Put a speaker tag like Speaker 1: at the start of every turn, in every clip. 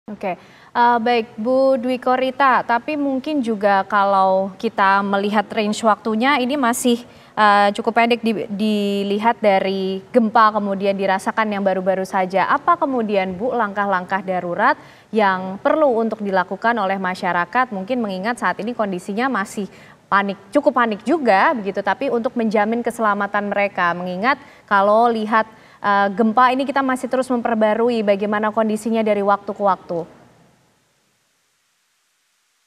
Speaker 1: Oke, baik Bu Dwi Korita, tapi mungkin juga kalau kita melihat range waktunya ini masih cukup pendek dilihat dari gempa kemudian dirasakan yang baru-baru saja. Apa kemudian Bu langkah-langkah darurat yang perlu untuk dilakukan oleh masyarakat? Mungkin mengingat saat ini kondisinya masih panik, cukup panik juga begitu, tapi untuk menjamin keselamatan mereka, mengingat kalau lihat gempa ini kita masih terus memperbarui bagaimana kondisinya dari waktu ke waktu.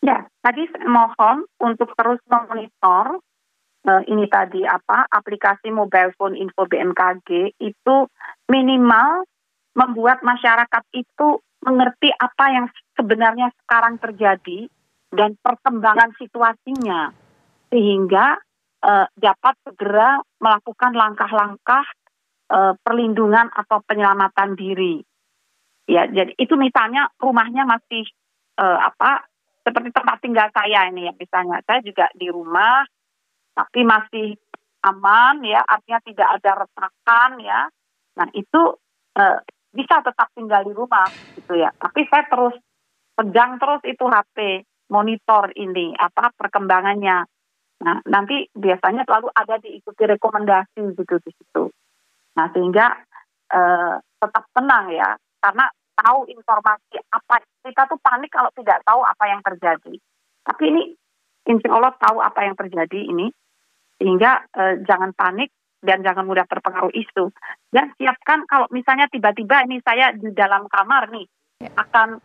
Speaker 2: Ya, tadi saya mohon untuk terus memonitor ini tadi aplikasi mobile phone info BMKG itu minimal membuat masyarakat itu mengerti apa yang sebenarnya sekarang terjadi dan perkembangan situasinya sehingga dapat segera melakukan langkah-langkah perlindungan atau penyelamatan diri. Ya, jadi itu misalnya rumahnya masih seperti tempat tinggal saya ini ya, misalnya saya juga di rumah tapi masih aman ya, artinya tidak ada retakan ya. Nah, itu bisa tetap tinggal di rumah gitu ya. Tapi saya terus pegang terus itu HP, monitor ini perkembangannya. Nah, nanti biasanya selalu ada diikuti rekomendasi gitu di situ. Nah, sehingga tetap tenang ya, karena tahu informasi apa, kita tuh panik kalau tidak tahu apa yang terjadi. Tapi ini insya Allah tahu apa yang terjadi ini, sehingga jangan panik dan jangan mudah terpengaruh isu. Dan siapkan kalau misalnya tiba-tiba ini saya di dalam kamar nih, akan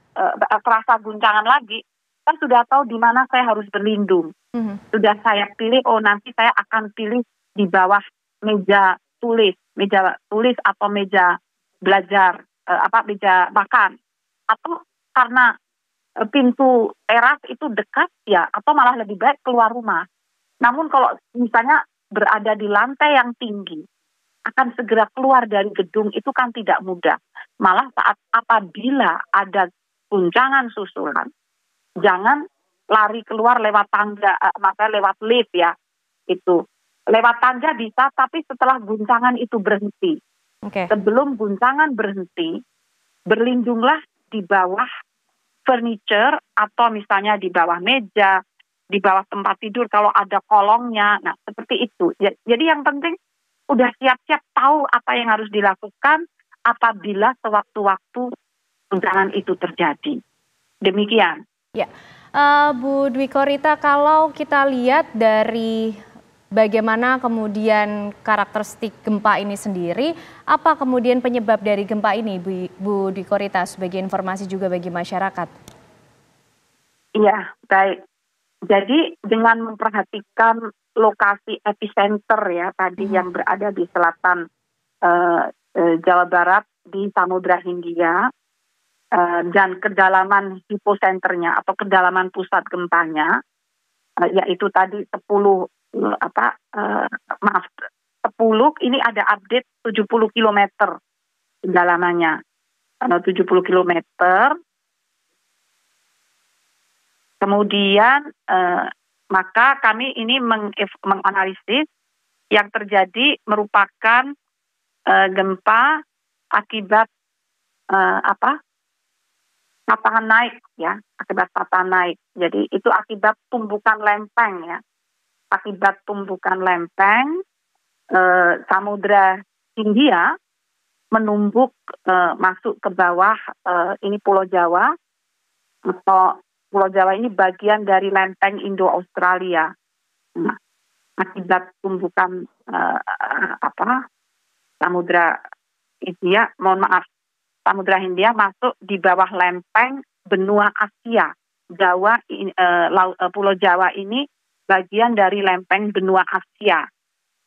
Speaker 2: terasa guncangan lagi, kan sudah tahu di mana saya harus berlindung. Sudah saya pilih, oh nanti saya akan pilih di bawah meja tulis atau meja belajar, meja makan, atau karena pintu teras itu dekat ya, atau malah lebih baik keluar rumah. Namun kalau misalnya berada di lantai yang tinggi, akan segera keluar dari gedung itu kan tidak mudah. Malah apabila ada guncangan susulan, jangan lari keluar lewat tangga, maksudnya lewat lift ya, itu. Lewat tangga bisa, tapi setelah guncangan itu berhenti. Sebelum guncangan berhenti, berlindunglah di bawah furniture atau misalnya di bawah meja, di bawah tempat tidur kalau ada kolongnya. Nah, seperti itu. Jadi yang penting udah siap-siap tahu apa yang harus dilakukan apabila sewaktu-waktu guncangan itu terjadi. Demikian.
Speaker 1: Ya, Bu Dwi Korita, kalau kita lihat dari bagaimana kemudian karakteristik gempa ini sendiri, apa kemudian penyebab dari gempa ini, Bu Dwi Korita, sebagai informasi juga bagi masyarakat?
Speaker 2: Iya, baik. Jadi dengan memperhatikan lokasi epicenter ya tadi yang berada di selatan Jawa Barat di Samudra Hindia dan kedalaman hiposenternya atau kedalaman pusat gempanya yaitu tadi 10 ini ada update 70 km kedalamannya. 70 km. Kemudian maka kami ini menganalisis yang terjadi merupakan gempa akibat patahan naik ya, akibat patahan naik. Jadi itu akibat tumbukan lempeng ya. Akibat tumbukan lempeng Samudra Hindia menumbuk masuk ke bawah ini Pulau Jawa, atau Pulau Jawa ini bagian dari lempeng Indo-Australia. Nah, akibat tumbukan Samudra Hindia, Samudra Hindia masuk di bawah lempeng benua Asia. Pulau Jawa ini bagian dari lempeng benua Asia.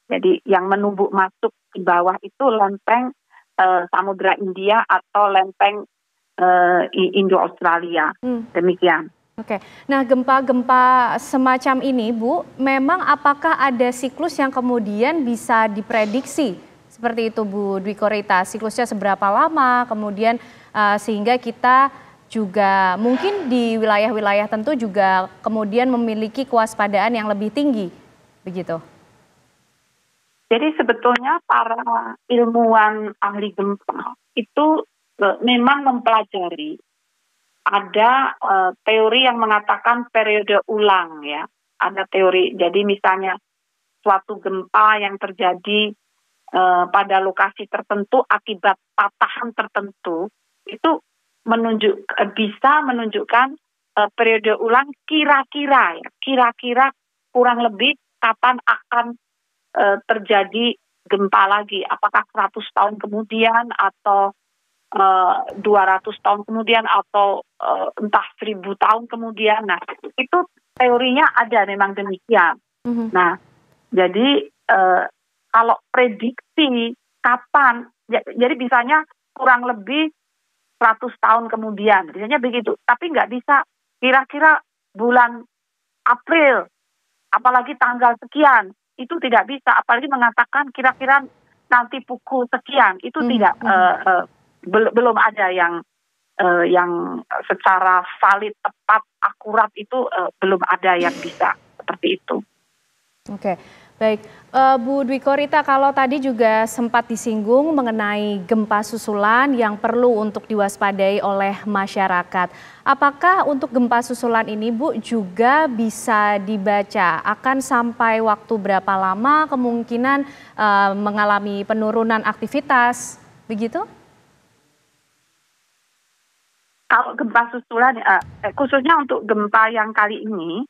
Speaker 2: Jadi yang menumbuk masuk ke bawah itu lempeng Samudra Hindia atau lempeng Indo-Australia. Demikian.
Speaker 1: Oke, nah gempa-gempa semacam ini Bu, memang apakah ada siklus yang kemudian bisa diprediksi seperti itu Bu Dwi Korita? Siklusnya seberapa lama kemudian sehingga kita juga mungkin di wilayah-wilayah tentu juga kemudian memiliki kewaspadaan yang lebih tinggi, begitu?
Speaker 2: Jadi sebetulnya para ilmuwan ahli gempa itu memang mempelajari ada teori yang mengatakan periode ulang ya. Ada teori, jadi misalnya suatu gempa yang terjadi pada lokasi tertentu akibat patahan tertentu, itu bisa menunjukkan periode ulang kira-kira ya, kira-kira kurang lebih kapan akan terjadi gempa lagi, apakah 100 tahun kemudian atau 200 tahun kemudian atau entah 1000 tahun kemudian. Nah, itu teorinya ada memang demikian. Nah, jadi kalau prediksi kapan, jadi misalnya kurang lebih 100 tahun kemudian, biasanya begitu. Tapi nggak bisa kira-kira bulan April, apalagi tanggal sekian, itu tidak bisa. Apalagi mengatakan kira-kira nanti pukul sekian, itu tidak belum ada yang secara valid, tepat, akurat itu belum ada yang bisa seperti itu.
Speaker 1: Oke, baik. Bu Dwi Korita, kalau tadi juga sempat disinggung mengenai gempa susulan yang perlu untuk diwaspadai oleh masyarakat. Apakah untuk gempa susulan ini, Bu, juga bisa dibaca akan sampai waktu berapa lama kemungkinan mengalami penurunan aktivitas, begitu?
Speaker 2: Kalau gempa susulan, khususnya untuk gempa yang kali ini,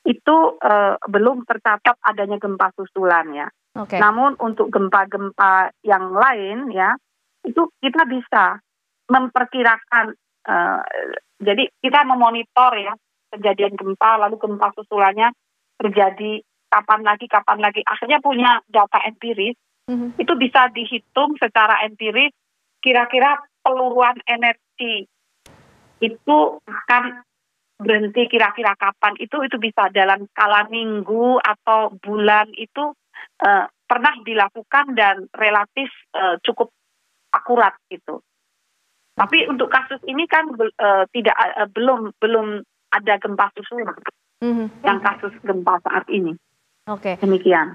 Speaker 2: itu belum tercatat adanya gempa susulan ya.
Speaker 1: Okay.
Speaker 2: Namun untuk gempa-gempa yang lain ya, itu kita bisa memperkirakan. Jadi kita memonitor ya kejadian gempa, lalu gempa susulannya terjadi kapan lagi. Akhirnya punya data empiris, itu bisa dihitung secara empiris kira-kira peluruan energi itu akan berhenti kira-kira kapan, itu bisa dalam skala minggu atau bulan, itu pernah dilakukan dan relatif cukup akurat gitu. Tapi untuk kasus ini kan belum ada gempa susulan yang kasus gempa saat ini.
Speaker 1: Oke.
Speaker 2: Demikian.